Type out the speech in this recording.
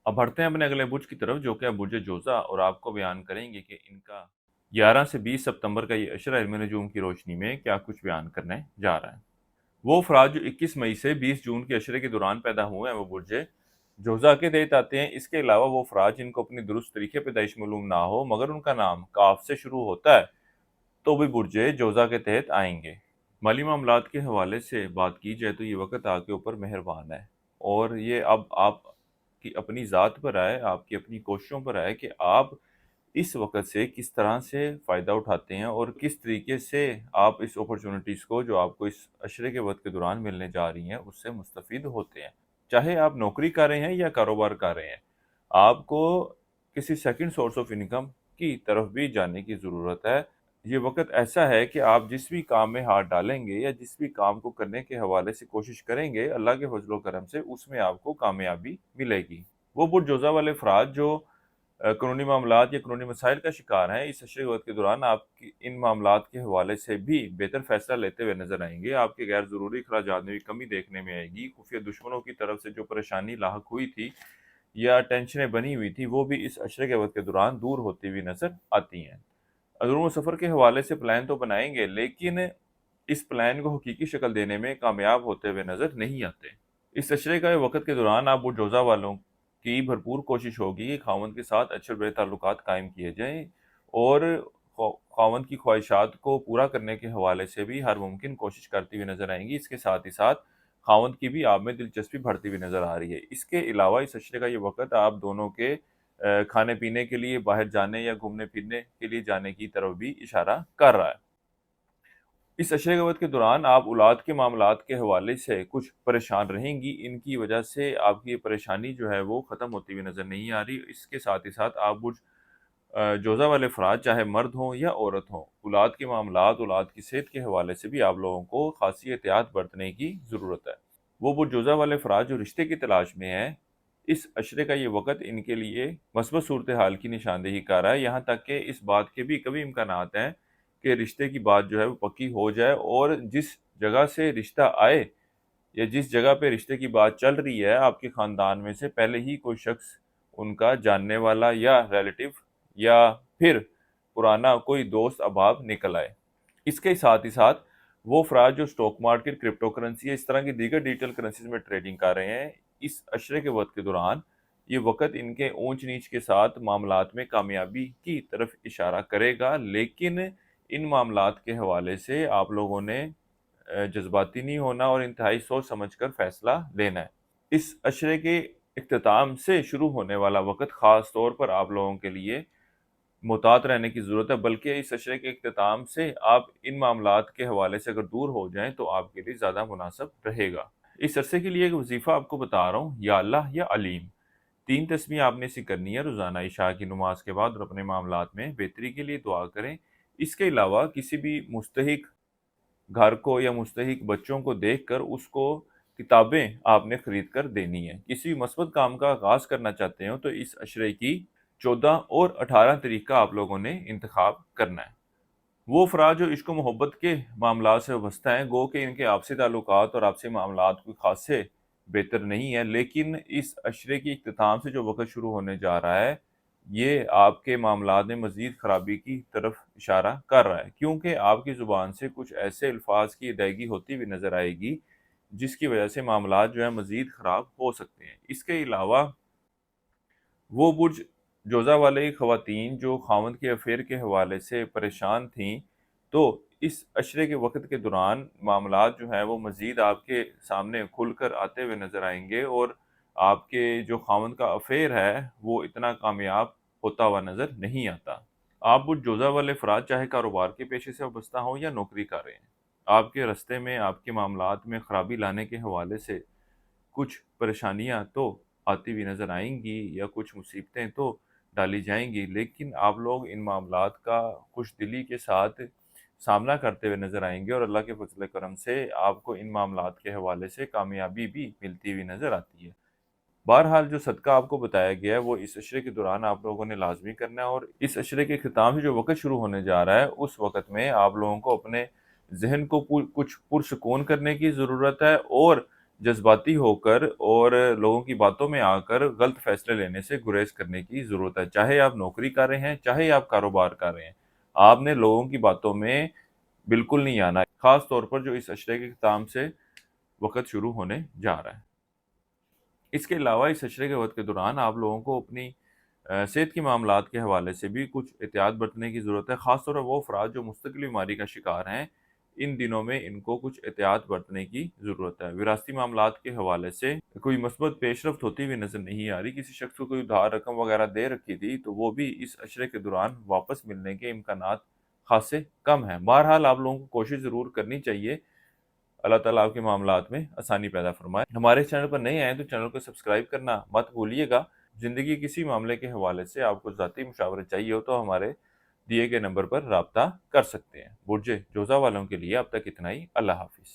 अब बढ़ते हैं अपने अगले बुर्ज की तरफ, जो कि है बुर्ज जोज़ा, और आपको बयान करेंगे कि इनका 11 से 20 सितंबर का ये अशरा इल्म नजूम की रोशनी में क्या कुछ बयान करने जा रहा है। वो अफराद जो 21 मई से 20 जून के अशरे के दौरान पैदा हुए हैं वो बुर्ज जोज़ा के तहत आते हैं। इसके अलावा वो अफराद जिनको अपनी दुरुस्त तरीके पैदाइश मालूम ना हो मगर उनका नाम काफ से शुरू होता है तो भी बुर्ज जोज़ा के तहत आएंगे। माली मामलात के हवाले से बात की जाए तो ये वक्त आपके ऊपर मेहरबान है, और ये अब आप की अपनी ज़ात पर आए, आपकी अपनी कोशिशों पर आए कि आप इस वक़्त से किस तरह से फ़ायदा उठाते हैं और किस तरीके से आप इस अपॉर्चुनिटीज़ को जो आपको इस अशरे के वक़्त के दौरान मिलने जा रही हैं, उससे मुस्तफ़ीद होते हैं। चाहे आप नौकरी कर रहे हैं या कारोबार कर रहे हैं, आपको किसी सेकंड सोर्स ऑफ इनकम की तरफ भी जाने की ज़रूरत है। ये वक़्त ऐसा है कि आप जिस भी काम में हाथ डालेंगे या जिस भी काम को करने के हवाले से कोशिश करेंगे, अल्लाह के फज़ल व करम से उसमें आपको कामयाबी मिलेगी। वो बुरजोज़ा वाले अफ़राद जो कानूनी मामलात या कानूनी मसाइल का शिकार हैं, इस अशरे वक़्त के दौरान आपकी इन मामलात के हवाले से भी बेहतर फ़ैसला लेते हुए नज़र आएँगे। आपके गैर ज़रूरी अखराजात में भी कमी देखने में आएगी। खुफ़िया दुश्मनों की तरफ से जो परेशानी लाहक हुई थी या टेंशनें बनी हुई थी, वो भी इस अशरे के वक़्त के दौरान दूर होती हुई नज़र आती हैं। अगर वो सफ़र के हवाले से प्लान तो बनाएँगे, लेकिन इस प्लान को हकीकी शक्ल देने में कामयाब होते हुए नज़र नहीं आते। इस अशरे का वक़्त के दौरान आप बुरजोज़ा वालों की भरपूर कोशिश होगी कि खावंद के साथ अच्छे बुरे ताल्लुकात कायम किए जाएँ, और खावंद की ख्वाहिशात को पूरा करने के हवाले से भी हर मुमकिन कोशिश करती हुई नज़र आएँगी। इसके साथ ही साथ खावंद की भी आप में दिलचस्पी बढ़ती हुई नज़र आ रही है। इसके अलावा इस अशरे का ये वक़्त आप दोनों के खाने-पीने के लिए बाहर जाने या घूमने-फिरने के लिए जाने की तरफ भी इशारा कर रहा है। इस अशरे के वक़्त के दौरान आप औलाद के मामलात के हवाले से कुछ परेशान रहेंगी। इनकी वजह से आपकी ये परेशानी जो है वो ख़त्म होती हुई नज़र नहीं आ रही। इसके साथ ही साथ आप बुर्ज जोज़ा वाले अफ़राद चाहे मर्द हों या औरत हों, औलाद के मामलात, औलाद की सेहत के हवाले से भी आप लोगों को ख़ासी एहतियात बरतने की ज़रूरत है। वो बुर्ज जोज़ा वाले अफ़राद जो रिश्ते की तलाश में हैं, इस अशरे का ये वक़्त इनके लिए मस्बत सूरत-ए-हाल की निशानदेही कर रहा है। यहाँ तक कि इस बात के भी कभी इम्कानात हैं कि रिश्ते की बात जो है वो पक्की हो जाए, और जिस जगह से रिश्ता आए या जिस जगह पे रिश्ते की बात चल रही है, आपके ख़ानदान में से पहले ही कोई शख्स उनका जानने वाला या रिलेटिव या फिर पुराना कोई दोस्त अहबाब निकल आए। इसके साथ ही साथ वो अफ़राद जो स्टॉक मार्केट, क्रिप्टो करेंसी या इस तरह की दीगर डिजिटल करेंसीज़ में ट्रेडिंग कर रहे हैं, इस अशरे के वक़्त के दौरान ये वक़्त इनके ऊँच-नीच के साथ मामलात में कामयाबी की तरफ इशारा करेगा। लेकिन इन मामलात के हवाले से आप लोगों ने जज़्बाती नहीं होना और इंतहाई सोच समझ कर फ़ैसला लेना है। इस अशरे के इख्तिताम से शुरू होने वाला वक़्त ख़ास तौर पर आप लोगों के लिए मुहतात रहने की ज़रूरत है, बल्कि इस अशरे के इख्तिताम से आप इन मामलात के हवाले से अगर दूर हो जाएँ तो आपके लिए ज़्यादा मुनासिब रहेगा। इस अरसे के लिए एक वज़ीफ़ा आपको बता रहा हूँ, या अल्लाह या अलीम। 3 तस्बीह आपने इसे करनी है रोज़ाना इशा की नमाज के बाद, और अपने मामलात में बेहतरी के लिए दुआ करें। इसके अलावा किसी भी मुस्तहिक घर को या मुस्तहिक बच्चों को देखकर उसको किताबें आपने खरीद कर देनी है। किसी मस्बत काम का आगाज़ करना चाहते हो तो इस अशरे की 14 और 18 तारीख का आप लोगों ने इंतखाब करना है। वो अफ़राद जो इश्क व मोहब्बत के मामलात से वाबस्ता हैं, गो कि इनके आपसी ताल्लुकात और आपसी मामलात कोई ख़ासे बेहतर नहीं है, लेकिन इस अशरे की इख्तिताम से जो वक़्त शुरू होने जा रहा है, ये आपके मामलात में मज़ीद ख़राबी की तरफ इशारा कर रहा है। क्योंकि आपकी ज़ुबान से कुछ ऐसे अल्फ़ाज़ की अदायगी होती हुई नज़र आएगी, जिसकी वजह से मामलात जो है मज़ीद ख़राब हो सकते हैं। इसके अलावा वो बुर्ज जोज़ा वाली ख़वातीन जो ख़ावंद के अफ़ेयर के हवाले से परेशान थीं, तो इस अशरे के वक़्त के दौरान मामलात जो हैं वो मज़ीद आपके सामने खुलकर आते हुए नज़र आएँगे, और आपके जो ख़ावंद का अफ़ेयर है, वो इतना कामयाब होता हुआ नज़र नहीं आता। आप बुर्ज जोज़ा वाले अफ़राद चाहे कारोबार के पेशे से वाबस्ता हों या नौकरी कर रहे हैं, आपके रास्ते में आपके मामलात में ख़राबी लाने के हवाले से कुछ परेशानियाँ तो आती हुई नज़र आएँगी या कुछ मुसीबतें तो डाली जाएँगी, लेकिन आप लोग इन मामलात का खुशदिली के साथ सामना करते हुए नज़र आएँगे, और अल्लाह के फ़ज़ल करम से आपको इन मामलात के हवाले से कामयाबी भी मिलती हुई नज़र आती है। बहरहाल जो सदका आपको बताया गया है वो इस अशरे के दौरान आप लोगों ने लाज़मी करना है, और इस अशरे के ख़िताम से जो वक़्त शुरू होने जा रहा है, उस वक़्त में आप लोगों को अपने ज़हन को कुछ पुरसुकून करने की ज़रूरत है, और जज्बाती होकर और लोगों की बातों में आकर गलत फैसले लेने से गुरेज करने की ज़रूरत है। चाहे आप नौकरी कर रहे हैं, चाहे आप कारोबार कर रहे हैं, आपने लोगों की बातों में बिल्कुल नहीं आना, ख़ास तौर पर जो इस अशरे के इख्तिताम से वक़्त शुरू होने जा रहा है। इसके अलावा इस अशरे के वक़्त के दौरान आप लोगों को अपनी सेहत के मामलात के हवाले से भी कुछ एहतियात बरतने की ज़रूरत है। ख़ास तौर पर वो अफ़राद जो मुस्तकिल बीमारी का शिकार हैं, इन दिनों में इनको कुछ एहतियात बरतने की ज़रूरत है। विरासती मामलात के हवाले से कोई मस्बत पेशरफ़्त होती हुई नज़र नहीं आ रही। किसी शख़्स को कोई उधार रकम वग़ैरह दे रखी थी, तो वो भी इस अशरे के दौरान वापस मिलने के इम्कानात ख़ासे कम हैं। बहरहाल आप लोगों को कोशिश ज़रूर करनी चाहिए। अल्लाह ताला आपके मामलात में आसानी पैदा फरमाए। हमारे चैनल पर नए आएँ तो चैनल को सब्सक्राइब करना मत भूलिएगा। ज़िंदगी के किसी मामले के हवाले से आपको ज़ाती मशावरत चाहिए हो तो हमारे दिए गए नंबर पर राब्ता कर सकते हैं। बुर्ज जोज़ा वालों के लिए अब तक इतना ही। अल्लाह हाफ़िज़।